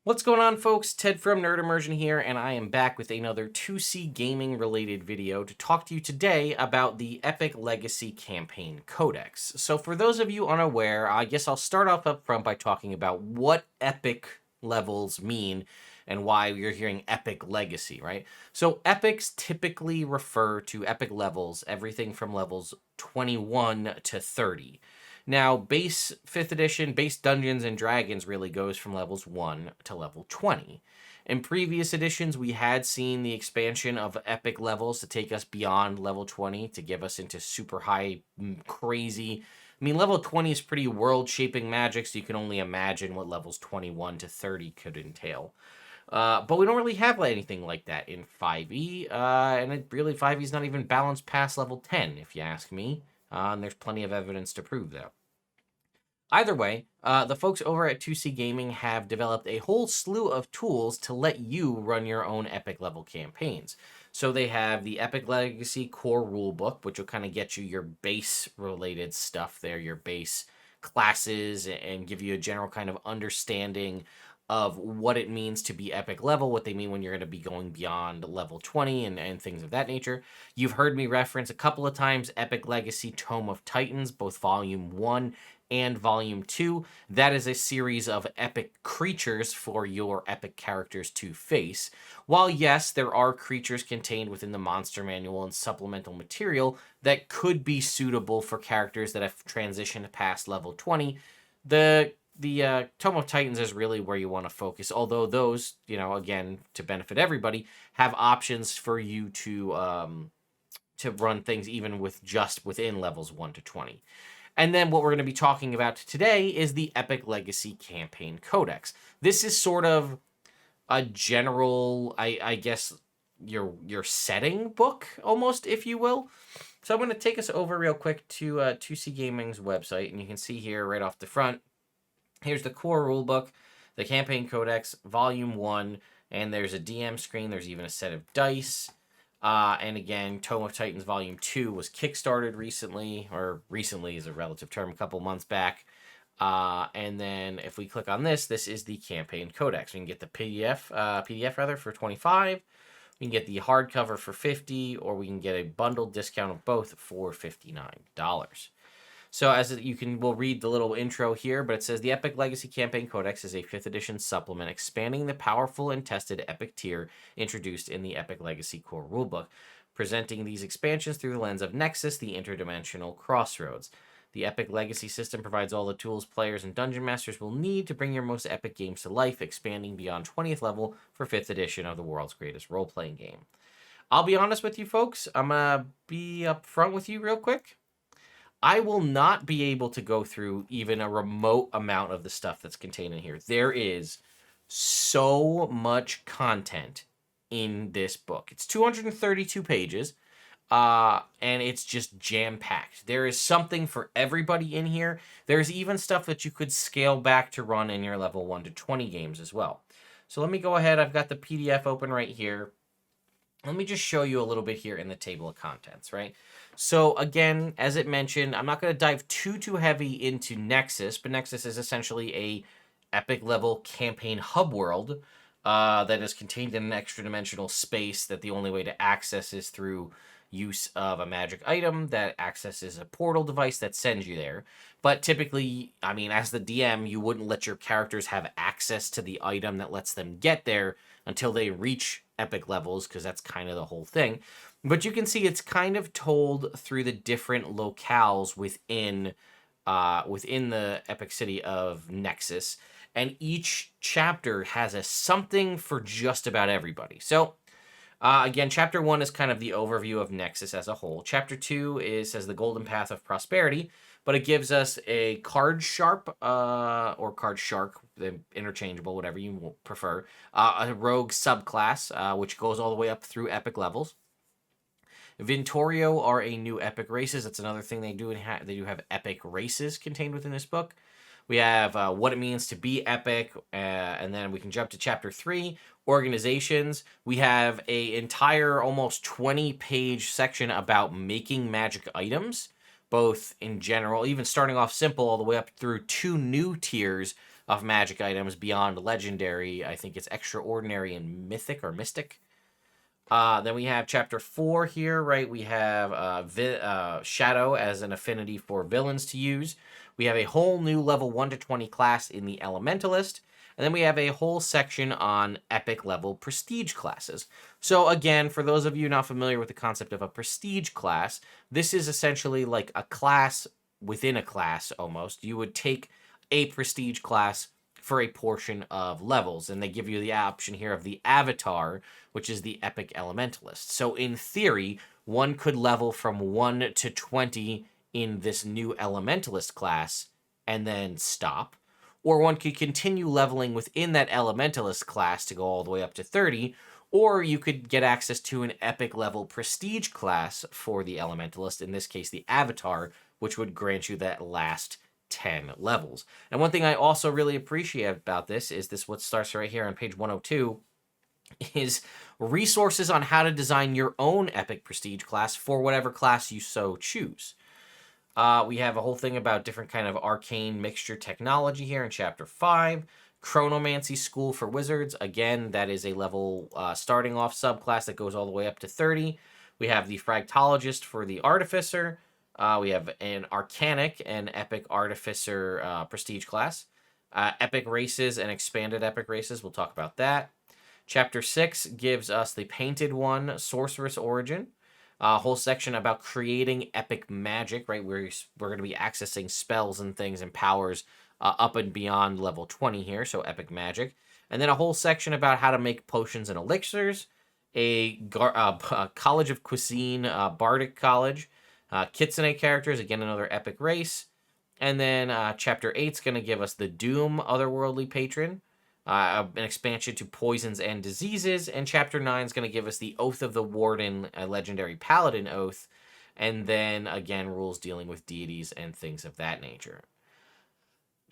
What's going on, folks? Ted from Immersion here, and I am back with another 2C gaming related video to talk to you today about the Epic Legacy Campaign Codex. So for those of you unaware, I guess I'll start off up front by talking about what epic levels mean and why you're hearing Epic Legacy, right? So epics typically refer to epic levels, everything from levels 21 to 30. Now, base 5th edition, base Dungeons and Dragons really goes from levels 1 to level 20. In previous editions, we had seen the expansion of epic levels to take us beyond level 20, to give us into super high, crazy... I mean, level 20 is pretty world-shaping magic, so you can only imagine what levels 21 to 30 could entail. But we don't really have anything like that in 5e, and it really 5e is not even balanced past level 10, if you ask me. And there's plenty of evidence to prove that. Either way, the folks over at 2C Gaming have developed a whole slew of tools to let you run your own epic level campaigns. So they have the Epic Legacy Core Rulebook, which will kind of get you your base related stuff there, your base classes, and give you a general kind of understanding of what it means to be epic level, what they mean when you're going to be going beyond level 20 and things of that nature. You've heard me reference a couple of times Epic Legacy Tome of Titans, both Volume 1 and Volume 2. That is a series of epic creatures for your epic characters to face. While yes, there are creatures contained within the monster manual and supplemental material that could be suitable for characters that have transitioned past level 20, the Tome of Titans is really where you want to focus, although those, again, to benefit everybody, have options for you to run things even with just within levels 1 to 20. And then what we're going to be talking about today is the Epic Legacy Campaign Codex. This is sort of a general, I guess, your setting book, almost, if you will. So I'm going to take us over real quick to 2C Gaming's website, and you can see here right off the front, here's the core rulebook, the Campaign Codex, Volume 1, and there's a DM screen. There's even a set of dice. And again, Tome of Titans Volume 2 was kickstarted recently, or recently is a relative term, a couple months back. And then if we click on this is the Campaign Codex. We can get the PDF for 25. We can get the hardcover for 50, or we can get a bundled discount of both for $59. So we'll read the little intro here, but it says the Epic Legacy Campaign Codex is a 5th edition supplement expanding the powerful and tested epic tier introduced in the Epic Legacy Core Rulebook, presenting these expansions through the lens of Nexus, the interdimensional crossroads. The Epic Legacy system provides all the tools players and dungeon masters will need to bring your most epic games to life, expanding beyond 20th level for 5th edition of the world's greatest role-playing game. I'll be honest with you folks, I'm going to be up front with you real quick. I will not be able to go through even a remote amount of the stuff that's contained in here. There is so much content in this book. It's 232 pages, and it's just jam-packed. There is something for everybody in here. There's even stuff that you could scale back to run in your level 1 to 20 games as well. So let me go ahead. I've got the PDF open right here. Let me just show you a little bit here in the table of contents, right? So again, as it mentioned, I'm not going to dive too heavy into Nexus, but Nexus is essentially a epic level campaign hub world that is contained in an extra dimensional space that the only way to access is through use of a magic item that accesses a portal device that sends you there. But typically, I mean, as the DM, you wouldn't let your characters have access to the item that lets them get there until they reach epic levels, because that's kind of the whole thing. But you can see it's kind of told through the different locales within the epic city of Nexus, and each chapter has a something for just about everybody. So again, Chapter 1 is kind of the overview of Nexus as a whole. Chapter 2 says the Golden Path of Prosperity, but it gives us a card sharp or card shark, interchangeable, whatever you prefer, a rogue subclass, which goes all the way up through epic levels. Vintorio are a new epic races. That's another thing they do. They do have epic races contained within this book. We have what it means to be epic, and then we can jump to Chapter 3, organizations. We have a entire almost 20-page section about making magic items, both in general, even starting off simple all the way up through 2 new tiers of magic items beyond legendary. I think it's extraordinary and mythic or mystic. Then we have chapter 4 here, right? We have Shadow as an affinity for villains to use. We have a whole new level 1 to 20 class in the Elementalist. And then we have a whole section on epic level prestige classes. So again, for those of you not familiar with the concept of a prestige class, this is essentially like a class within a class almost. You would take a prestige class for a portion of levels, and they give you the option here of the avatar, which is the epic elementalist. So in theory, one could level from 1 to 20 in this new elementalist class and then stop, or one could continue leveling within that elementalist class to go all the way up to 30, or you could get access to an epic level prestige class for the elementalist, in this case the avatar, which would grant you that last 10 levels. And one thing I also really appreciate about this is what starts right here on page 102 is resources on how to design your own epic prestige class for whatever class you so choose. We have a whole thing about different kind of arcane mixture technology here in chapter 5. Chronomancy School for Wizards. Again, that is a level starting off subclass that goes all the way up to 30. We have the Fractologist for the Artificer. We have an Arcanic and Epic Artificer prestige class. Epic Races and Expanded Epic Races. We'll talk about that. Chapter 6 gives us the Painted One, Sorceress Origin. A whole section about creating epic magic, right? We're going to be accessing spells and things and powers up and beyond level 20 here, so epic magic. And then a whole section about how to make potions and elixirs. A College of Cuisine, Bardic College. Kitsune characters, again, another epic race. And then chapter 8 is going to give us the Doom Otherworldly Patron. An expansion to Poisons and Diseases, and Chapter 9 is going to give us the Oath of the Warden, a legendary Paladin Oath, and then, again, rules dealing with deities and things of that nature.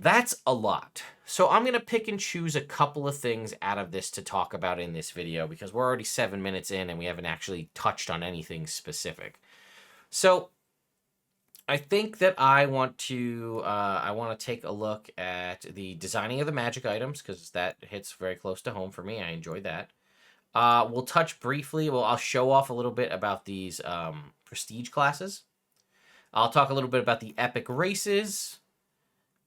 That's a lot. So I'm going to pick and choose a couple of things out of this to talk about in this video, because we're already 7 minutes in and we haven't actually touched on anything specific. So I think that I want to take a look at the designing of the magic items, because that hits very close to home for me. I enjoy that. We'll touch briefly. Well, I'll show off a little bit about these prestige classes. I'll talk a little bit about the epic races.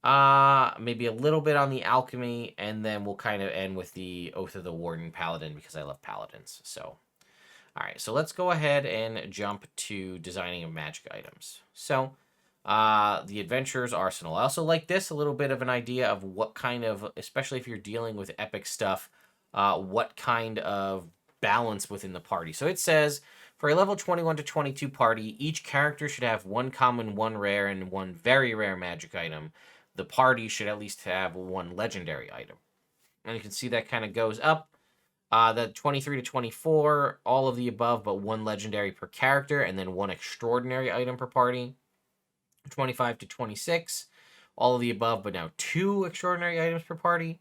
Maybe a little bit on the alchemy, and then we'll kind of end with the Oath of the Warden Paladin, because I love paladins. So, all right, so let's go ahead and jump to designing of magic items. So, the Adventurer's Arsenal. I also like this, a little bit of an idea of what kind of, especially if you're dealing with epic stuff, what kind of balance within the party. So it says, for a level 21 to 22 party, each character should have one common, one rare, and one very rare magic item. The party should at least have one legendary item. And you can see that kind of goes up. The 23 to 24, all of the above, but one legendary per character, and then one extraordinary item per party. 25 to 26, all of the above, but now 2 extraordinary items per party.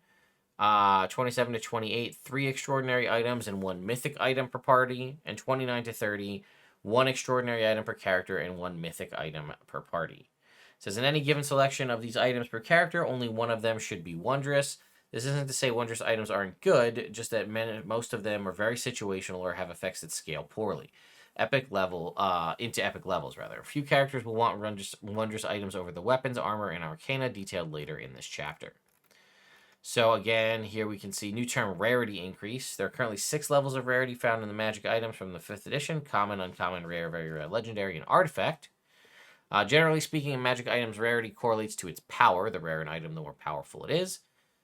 27 to 28, 3 extraordinary items and 1 mythic item per party. And 29 to 30, 1 extraordinary item per character and 1 mythic item per party. It says in any given selection of these items per character, only one of them should be wondrous. This isn't to say wondrous items aren't good, just that most of them are very situational or have effects that scale poorly. Into epic levels, rather. A few characters will want wondrous items over the weapons, armor, and arcana, detailed later in this chapter. So again, here we can see new term rarity increase. There are currently 6 levels of rarity found in the magic items from the 5th edition: common, uncommon, rare, very rare, legendary, and artifact. Generally speaking, magic items rarity correlates to its power. The rarer an item, the more powerful it is.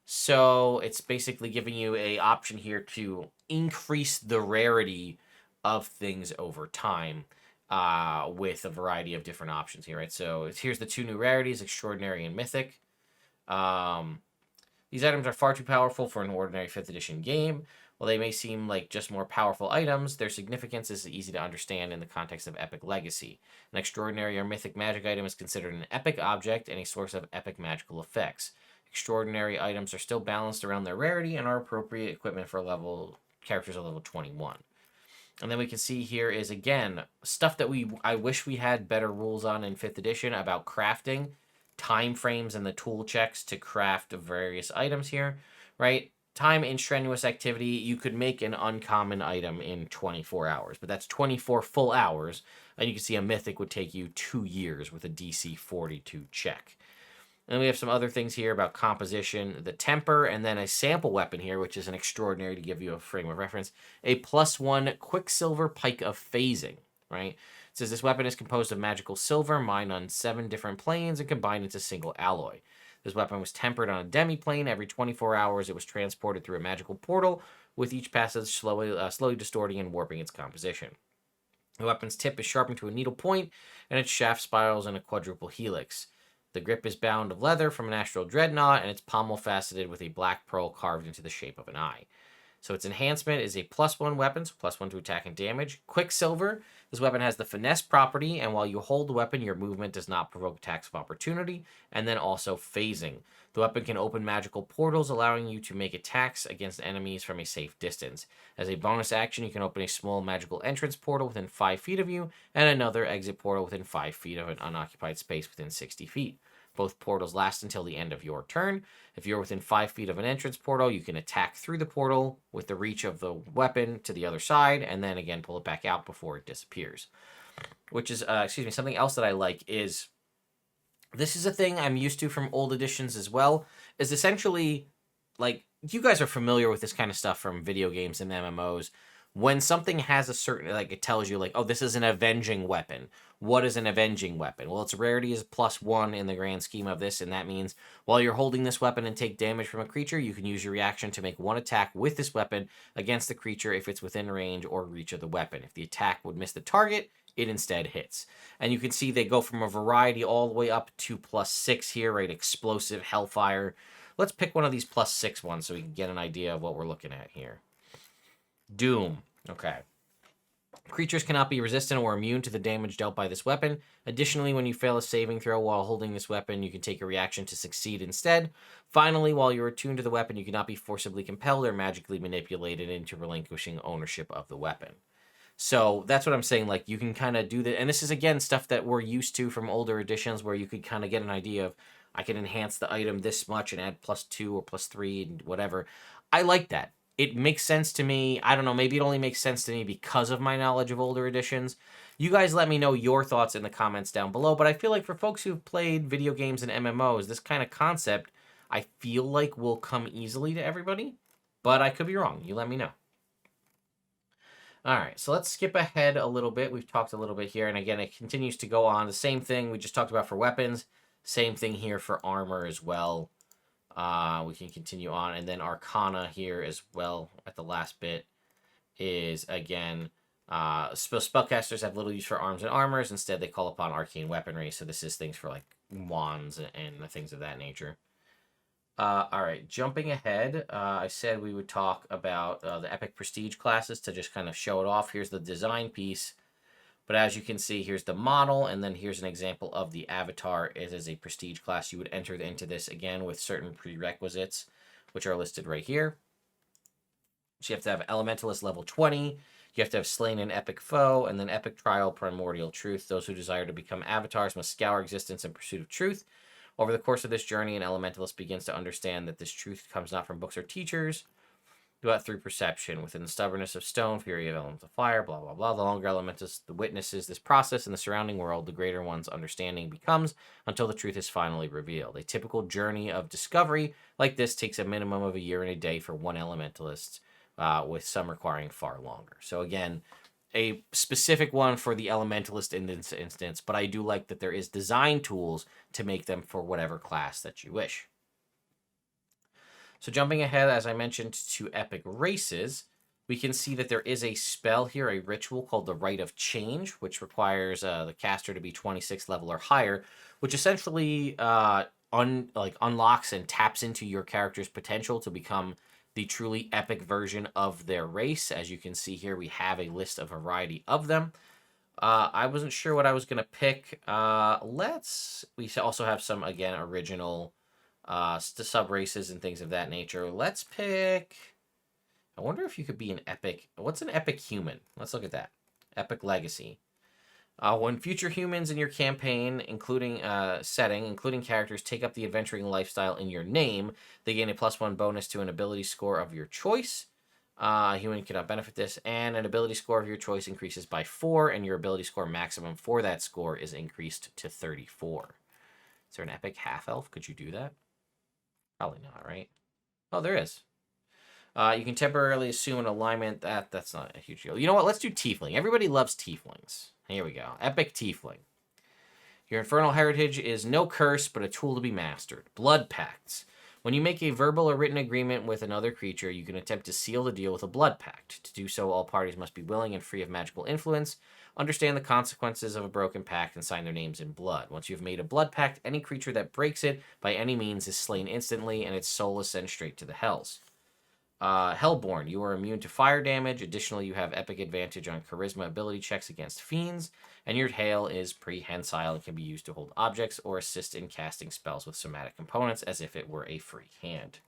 So it's basically giving you an option here to increase the rarity of things over time with a variety of different options here, right? So here's the 2 new rarities, extraordinary and mythic. These items are far too powerful for an ordinary 5th edition game. While they may seem like just more powerful items, their significance is easy to understand in the context of Epic Legacy. An extraordinary or mythic magic item is considered an epic object and a source of epic magical effects. Extraordinary items are still balanced around their rarity and are appropriate equipment for characters at level 21. And then we can see here is, again, stuff that I wish we had better rules on in 5th edition about crafting. time frames and the tool checks to craft various items here, right? Time in strenuous activity, you could make an uncommon item in 24 hours, but that's 24 full hours, and you can see a mythic would take you 2 years with a DC 42 check. And we have some other things here about composition, the temper, and then a sample weapon here, which is an extraordinary, to give you a frame of reference, a +1 Quicksilver Pike of Phasing, right? It says this weapon is composed of magical silver mined on 7 different planes and combined into single alloy. This weapon was tempered on a demi-plane. Every 24 hours, it was transported through a magical portal, with each passage slowly distorting and warping its composition. The weapon's tip is sharpened to a needle point, and its shaft spirals in a quadruple helix. The grip is bound of leather from an astral dreadnought, and its pommel faceted with a black pearl carved into the shape of an eye. So its enhancement is a +1 weapon, so +1 to attack and damage. Quicksilver, this weapon has the finesse property, and while you hold the weapon, your movement does not provoke attacks of opportunity, and then also phasing. The weapon can open magical portals, allowing you to make attacks against enemies from a safe distance. As a bonus action, you can open a small magical entrance portal within 5 feet of you, and another exit portal within 5 feet of an unoccupied space within 60 feet. Both portals last until the end of your turn. If you're within 5 feet of an entrance portal, you can attack through the portal with the reach of the weapon to the other side, and then again pull it back out before it disappears. Which is, something else that I like is, this is a thing I'm used to from old editions as well, is essentially, like, you guys are familiar with this kind of stuff from video games and MMOs. When something has a certain, like, it tells you, like, oh, this is an avenging weapon. What is an avenging weapon? Well, its rarity is +1 in the grand scheme of this, and that means while you're holding this weapon and take damage from a creature, you can use your reaction to make one attack with this weapon against the creature if it's within range or reach of the weapon. If the attack would miss the target, it instead hits. And you can see they go from a variety all the way up to +6 here, right? Explosive, Hellfire. Let's pick one of these +6 ones so we can get an idea of what we're looking at here. Doom. Okay. Creatures cannot be resistant or immune to the damage dealt by this weapon. Additionally, when you fail a saving throw while holding this weapon, you can take a reaction to succeed instead. Finally, while you're attuned to the weapon, you cannot be forcibly compelled or magically manipulated into relinquishing ownership of the weapon. So that's what I'm saying. Like, you can kind of do that. And this is, again, stuff that we're used to from older editions where you could kind of get an idea of, I can enhance the item this much and add +2 or +3 and whatever. I like that. It makes sense to me. I don't know, maybe it only makes sense to me because of my knowledge of older editions. You guys let me know your thoughts in the comments down below, but I feel like for folks who've played video games and MMOs, this kind of concept, I feel like will come easily to everybody, but I could be wrong. You let me know. All right, so let's skip ahead a little bit. We've talked a little bit here, and again, it continues to go on. The same thing we just talked about for weapons, same thing here for armor as well. We can continue on, and then Arcana here as well at the last bit is, again, spellcasters have little use for arms and armors. Instead, they call upon arcane weaponry, so this is things for, like, wands and things of that nature. All right, jumping ahead, I said we would talk about the Epic Prestige classes to just kind of show it off. Here's the design piece. But as you can see, here's the model, and then here's an example of the avatar. It is a prestige class. You would enter into this, again, with certain prerequisites, which are listed right here. So you have to have Elementalist level 20. You have to have slain an epic foe, and then Epic Trial, Primordial Truth. Those who desire to become avatars must scour existence in pursuit of truth. Over the course of this journey, an Elementalist begins to understand that this truth comes not from books or teachers, but through perception. Within the stubbornness of stone, fury of elements of fire, blah, blah, blah. The longer Elementalist witnesses this process in the surrounding world, the greater one's understanding becomes until the truth is finally revealed. A typical journey of discovery like this takes a minimum of a year and a day for one Elementalist, with some requiring far longer. So again, a specific one for the Elementalist in this instance, but I do like that there is design tools to make them for whatever class that you wish. So jumping ahead, as I mentioned, to epic races, we can see that there is a spell here, a ritual called the Rite of Change, which requires the caster to be 26 level or higher, which essentially unlocks and taps into your character's potential to become the truly epic version of their race. As you can see here, we have a list of a variety of them. I wasn't sure what I was going to pick. We also have some, again, original sub races and things of that nature. Let's pick, I wonder if you could be an epic, what's an epic human? Let's look at that. Epic Legacy. When future humans in your campaign, including setting, including characters, take up the adventuring lifestyle in your name, they gain a +1 bonus to an ability score of your choice. Human cannot benefit this, and an ability score of your choice increases by 4, and your ability score maximum for that score is increased to 34. Is there an epic half elf? Could you do that? Probably not, right? Oh, there is. You can temporarily assume an alignment. That's not a huge deal. You know what? Let's do tiefling. Everybody loves tieflings. Here we go. Epic tiefling. Your infernal heritage is no curse, but a tool to be mastered. Blood pacts. When you make a verbal or written agreement with another creature, you can attempt to seal the deal with a blood pact. To do so, all parties must be willing and free of magical influence, understand the consequences of a broken pact, and sign their names in blood. Once you've made a blood pact, any creature that breaks it by any means is slain instantly, and its soul is sent straight to the hells. Hellborn, you are immune to fire damage. Additionally, you have epic advantage on charisma ability checks against fiends, and your hail is prehensile and can be used to hold objects or assist in casting spells with somatic components as if it were a free hand.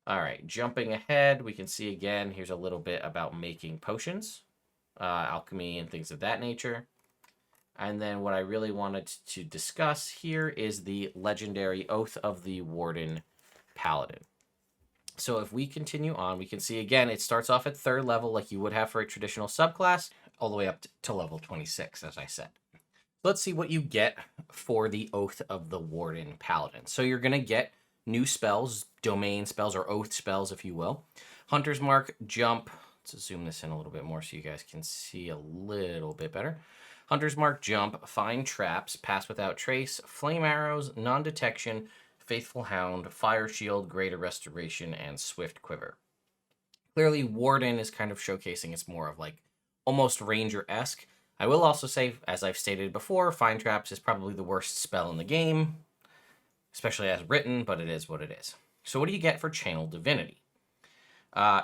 All right, jumping ahead, we can see again, here's a little bit about making potions, alchemy, and things of that nature. And then what I really wanted to discuss here is the legendary Oath of the Warden Paladin. So if we continue on, we can see again, it starts off at 3rd level like you would have for a traditional subclass, all the way up to level 26, as I said. Let's see what you get for the Oath of the Warden Paladin. So you're going to get new spells, domain spells, or oath spells, if you will. Hunter's Mark, Jump. Let's zoom this in a little bit more so you guys can see a little bit better. Hunter's Mark, Jump, Find Traps, Pass Without Trace, Flame Arrows, Non-Detection, Faithful Hound, Fire Shield, Greater Restoration, and Swift Quiver. Clearly, Warden is kind of showcasing it's more of like almost Ranger-esque. I will also say, as I've stated before, Find Traps is probably the worst spell in the game, especially as written, but it is what it is. So what do you get for Channel Divinity?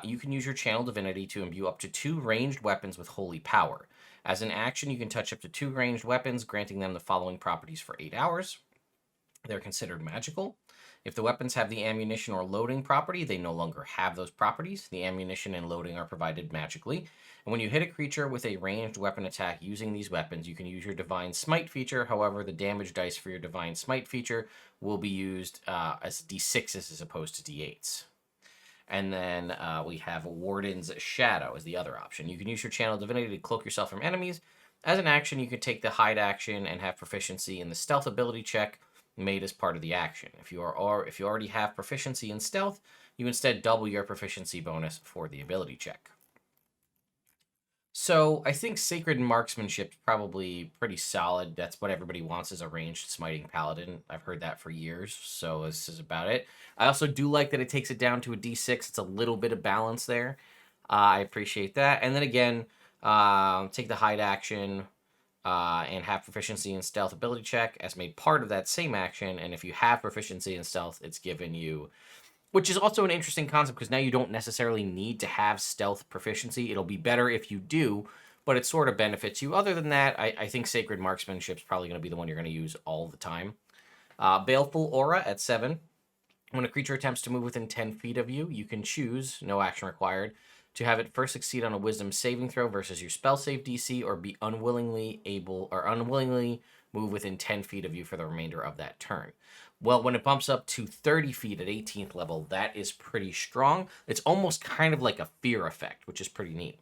You can use your Channel Divinity to imbue up to 2 ranged weapons with holy power. As an action, you can touch up to 2 ranged weapons, granting them the following properties for 8 hours. They're considered magical. If the weapons have the ammunition or loading property, they no longer have those properties. The ammunition and loading are provided magically. And when you hit a creature with a ranged weapon attack using these weapons, you can use your Divine Smite feature. However, the damage dice for your Divine Smite feature will be used as D6s as opposed to D8s. And then we have Warden's Shadow as the other option. You can use your Channel Divinity to cloak yourself from enemies. As an action, you can take the Hide action and have proficiency in the Stealth ability check made as part of the action. If you already have proficiency in stealth, you instead double your proficiency bonus for the ability check. So I think Sacred Marksmanship is probably pretty solid. That's what everybody wants, is a ranged smiting paladin. I've heard that for years, so this is about it. I also do like that it takes it down to a D6. It's a little bit of balance there. I appreciate that. And then again, take the hide action and have proficiency in stealth ability check as made part of that same action. And if you have proficiency in stealth, it's given you, which is also an interesting concept because now you don't necessarily need to have stealth proficiency. It'll be better if you do, but it sort of benefits you. Other than that, I think Sacred Marksmanship is probably going to be the one you're going to use all the time. Baleful Aura at 7. When a creature attempts to move within 10 feet of you, you can choose, no action required, to have it first succeed on a Wisdom saving throw versus your spell save DC, or be unwillingly move within 10 feet of you for the remainder of that turn. Well, when it bumps up to 30 feet at 18th level, that is pretty strong. It's almost kind of like a fear effect, which is pretty neat.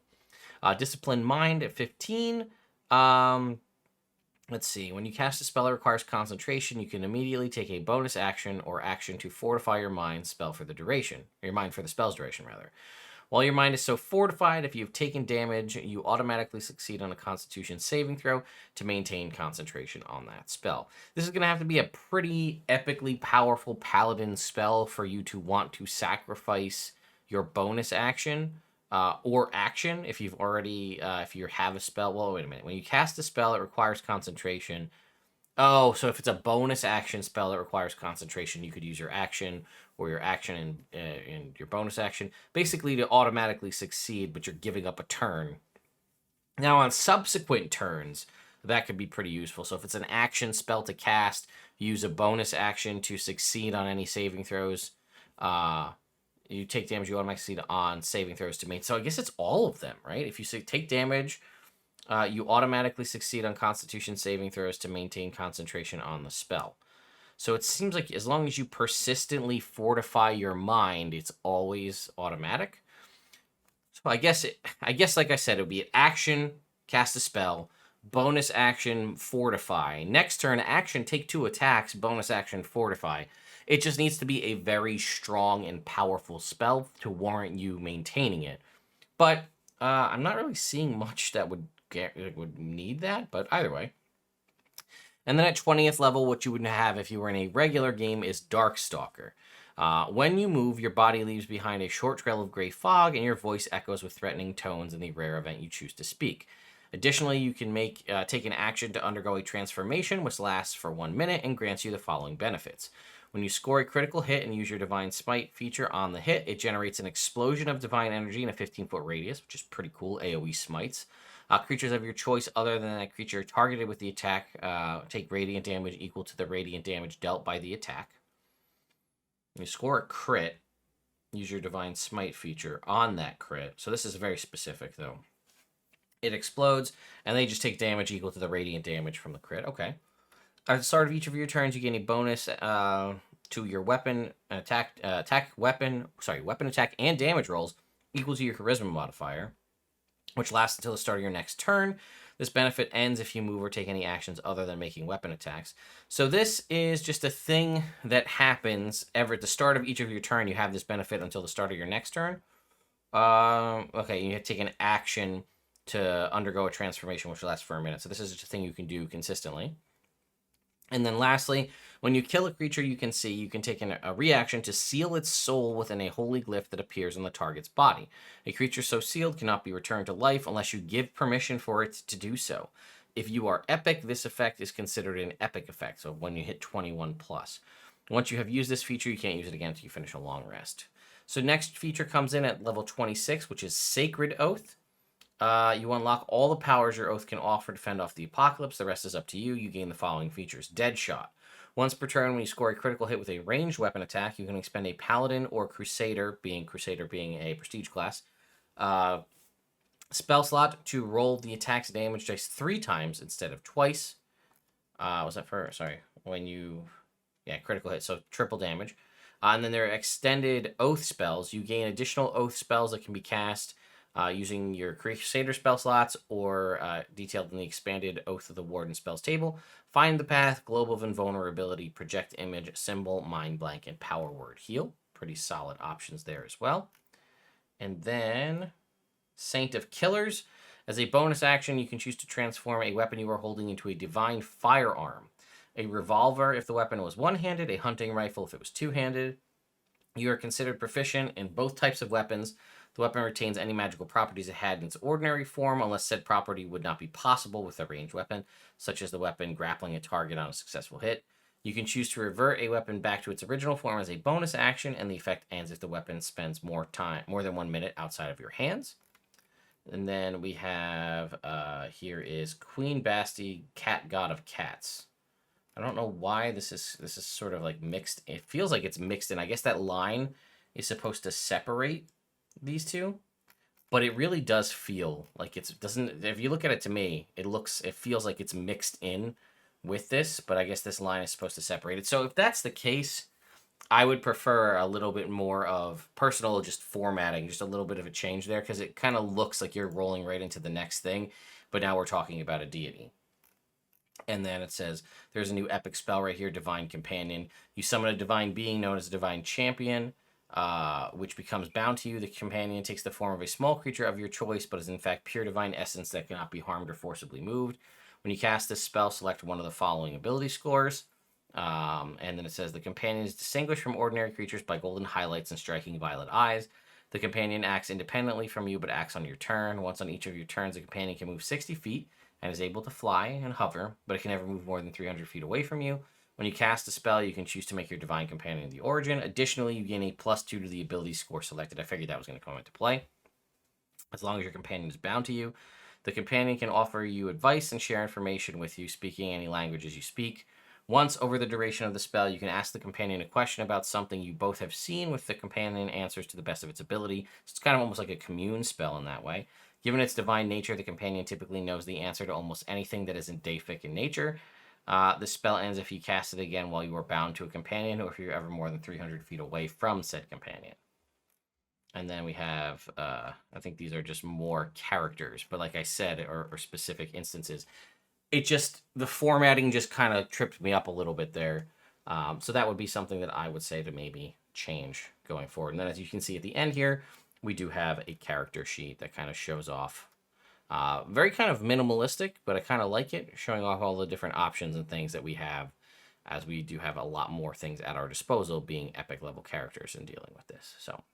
Disciplined Mind at 15. Let's see. When you cast a spell that requires concentration, you can immediately take a bonus action or action to fortify your mind spell for the duration. Your mind for the spell's duration, rather. While your mind is so fortified, if you've taken damage, you automatically succeed on a Constitution saving throw to maintain concentration on that spell. This is going to have to be a pretty epically powerful paladin spell for you to want to sacrifice your bonus action or action if you've already, if you have a spell. Well, wait a minute. When you cast a spell, it requires concentration. Oh, so if it's a bonus action spell that requires concentration, you could use your action or your action and your bonus action, basically to automatically succeed, but you're giving up a turn. Now, on subsequent turns, that could be pretty useful. So if it's an action spell to cast, use a bonus action to succeed on any saving throws. You take damage, you automatically succeed on saving throws to maintain. So I guess it's all of them, right? If you say take damage, you automatically succeed on Constitution saving throws to maintain concentration on the spell. So it seems like as long as you persistently fortify your mind, it's always automatic. So I guess like I said, it would be an action, cast a spell, bonus action, fortify. Next turn, action, take 2 attacks, bonus action, fortify. It just needs to be a very strong and powerful spell to warrant you maintaining it. But I'm not really seeing much that would need that. But either way. And then at 20th level, what you would have if you were in a regular game is Darkstalker. When you move, your body leaves behind a short trail of gray fog, and your voice echoes with threatening tones in the rare event you choose to speak. Additionally, you can take an action to undergo a transformation, which lasts for 1 minute and grants you the following benefits. When you score a critical hit and use your Divine Smite feature on the hit, it generates an explosion of divine energy in a 15-foot radius, which is pretty cool, AoE smites. Creatures of your choice other than that creature targeted with the attack take radiant damage equal to the radiant damage dealt by the attack. When you score a crit, use your Divine Smite feature on that crit. So this is very specific, though. It explodes, and they just take damage equal to the radiant damage from the crit. Okay. At the start of each of your turns, you gain a bonus to your weapon attack, weapon attack, and damage rolls equal to your charisma modifier, which lasts until the start of your next turn. This benefit ends if you move or take any actions other than making weapon attacks. So this is just a thing that happens at the start of each of your turn. You have this benefit until the start of your next turn. Okay, you have to take an action to undergo a transformation, which lasts for a minute. So this is just a thing you can do consistently. And then lastly, when you kill a creature you can take a reaction to seal its soul within a holy glyph that appears on the target's body. A creature so sealed cannot be returned to life unless you give permission for it to do so. If you are epic, this effect is considered an epic effect, so when you hit 21 plus. Once you have used this feature, you can't use it again until you finish a long rest. So next feature comes in at level 26, which is Sacred Oath. You unlock all the powers your oath can offer to fend off the apocalypse. The rest is up to you. You gain the following features. Deadshot. Once per turn, when you score a critical hit with a ranged weapon attack, you can expend a Paladin or Crusader being a prestige class, spell slot to roll the attack's damage dice 3 times instead of twice. Critical hit, so triple damage. And then there are extended oath spells. You gain additional oath spells that can be cast using your Crusader spell slots or detailed in the expanded Oath of the Warden spells table. Find the Path, Globe of Invulnerability, Project Image, Symbol, Mind Blank, and Power Word Heal. Pretty solid options there as well. And then Saint of Killers. As a bonus action, you can choose to transform a weapon you are holding into a divine firearm. A revolver if the weapon was one-handed, a hunting rifle if it was two-handed. You are considered proficient in both types of weapons. The weapon retains any magical properties it had in its ordinary form, unless said property would not be possible with a ranged weapon, such as the weapon grappling a target on a successful hit. You can choose to revert a weapon back to its original form as a bonus action, and the effect ends if the weapon spends more than 1 minute outside of your hands. And then we have, here is Queen Basti, Cat God of Cats. I don't know why this is sort of like mixed. It feels like it's mixed in. I guess that line is supposed to separate these two, but it really does feel like if you look at it, to me, it feels like it's mixed in with this, but I guess this line is supposed to separate it. So if that's the case, I would prefer a little bit more of personal just formatting, just a little bit of a change there, because it kind of looks like you're rolling right into the next thing, but now we're talking about a deity. And then it says, there's a new epic spell right here, Divine Companion. You summon a divine being known as a Divine Champion, which becomes bound to you. The companion takes the form of a small creature of your choice, but is in fact pure divine essence that cannot be harmed or forcibly moved. When you cast this spell, select one of the following ability scores. And then it says, the companion is distinguished from ordinary creatures by golden highlights and striking violet eyes. The companion acts independently from you, but acts on your turn. Once on each of your turns, the companion can move 60 feet and is able to fly and hover, but it can never move more than 300 feet away from you. When you cast a spell, you can choose to make your Divine Companion the origin. Additionally, you gain a +2 to the ability score selected. I figured that was going to come into play. As long as your companion is bound to you, the companion can offer you advice and share information with you, speaking any languages you speak. Once over the duration of the spell, you can ask the companion a question about something you both have seen, with the companion answers to the best of its ability. So it's kind of almost like a commune spell in that way. Given its divine nature, the companion typically knows the answer to almost anything that isn't deific in nature. The spell ends if you cast it again while you are bound to a companion, or if you're ever more than 300 feet away from said companion. And then we have, I think these are just more characters, but like I said, or specific instances. The formatting just kind of tripped me up a little bit there. So that would be something that I would say to maybe change going forward. And then as you can see at the end here, we do have a character sheet that kind of shows off. Very kind of minimalistic, but I kind of like it, showing off all the different options and things that we have, as we do have a lot more things at our disposal being epic level characters and dealing with this. So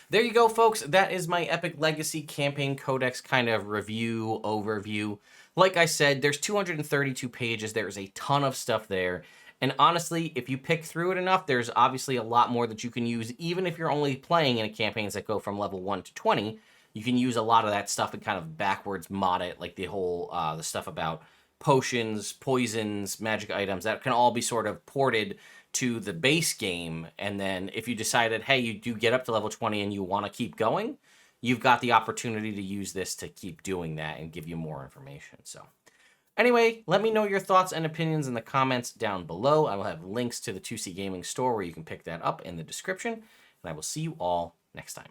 there you go, folks. That is my Epic Legacy Campaign Codex kind of review, overview. Like I said, there's 232 pages. There's a ton of stuff there. And honestly, if you pick through it enough, there's obviously a lot more that you can use, even if you're only playing in campaigns that go from level 1 to 20. You can use a lot of that stuff and kind of backwards mod it, like the whole, the stuff about potions, poisons, magic items, that can all be sort of ported to the base game. And then if you decided, hey, you do get up to level 20 and you want to keep going, you've got the opportunity to use this to keep doing that and give you more information. So anyway, let me know your thoughts and opinions in the comments down below. I will have links to the 2C Gaming store where you can pick that up in the description. And I will see you all next time.